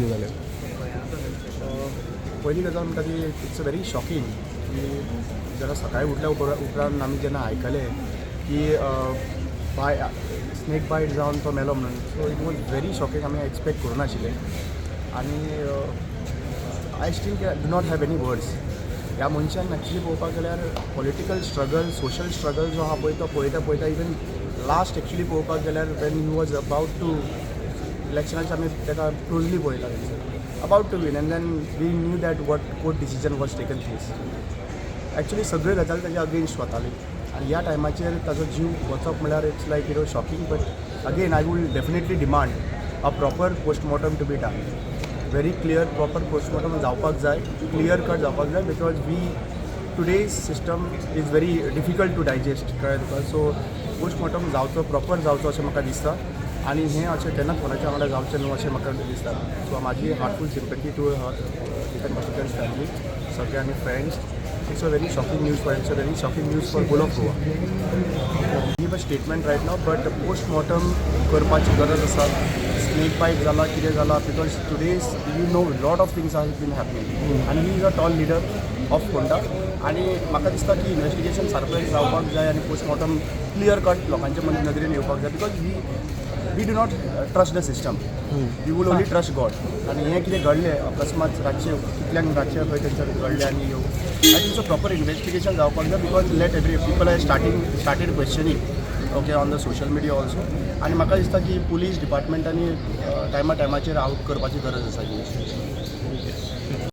झाले. पहिली गजाल म्हणटा ती इट्स अ व्हेरी शॉकिंग की जरा सकाळी उपरांत आमी जेन्ना आयकले की स्नेक बायट जावन तो मेलो म्हणून, so it was very shocking. आमी एक्सपेक्ट करूं नाशिल्ले आनी I still do not have any words. ह्या मनशान एक्चुली पळोवपाक गेल्यार पॉलिटिकल स्ट्रगल, सोशल स्ट्रगल जो आहा पळय तो पळयता इवन लास्ट एक्चुली पळोवपाक गेल्यार when he was about to इलेक्शनाचे आमी ताका क्लोजली पळयता थंयसर about to win, and then we knew that what court decision was taken place. Actually सगळे गजाली ताजे अगेन्स्ट वताली आनी ह्या टायमाचेर ताजो जीव वचप म्हळ्यार it's like shocking. But again I would definitely demand a proper postmortem to be done. Very clear proper postmortem जावपाक जाय, क्लियर कट जावपाक जाय, because we today's system is very difficult to digest, कळ्ळें तुका. सो पोस्टमॉर्टम जावचो, proper जावचो अशें म्हाका दिसता आनी हें अशें केन्नाच कोणाच्या वांगडा जावचें न्हू अशें म्हाका दिसता. सो म्हाजी heartful sympathy to defence family, सगळे आनी friends. It's a very shocking news for it's a very shocking news for whole of Goa. Give a statement right now, but postmortem करपाची गरज आसा. स्नेक बायट जाला, कितें जाला, because today's you know lot of things are been happening आनी he is a tall leader of Ponda. आनी म्हाका दिसता की इन्वेस्टिगेशन सारकें जावपाक जाय आनी पोस्टमॉर्टम क्लियर कट लोकांच्या नदरेन येवपाक जाय. Because we do not trust the system, we would only trust God. आनी हें कितें घडलें अकस्मात रातचे कितल्यांक रातचे खंय तेंच्यानी घडलें आनी I think so proper investigation जावपाक जाय. Because let every people are started questioning okay on the social media also. आनी म्हाका दिसता की पुलीस डिपार्टमेंटांनी टायमाचेर आउट करपाची गरज आसा ही.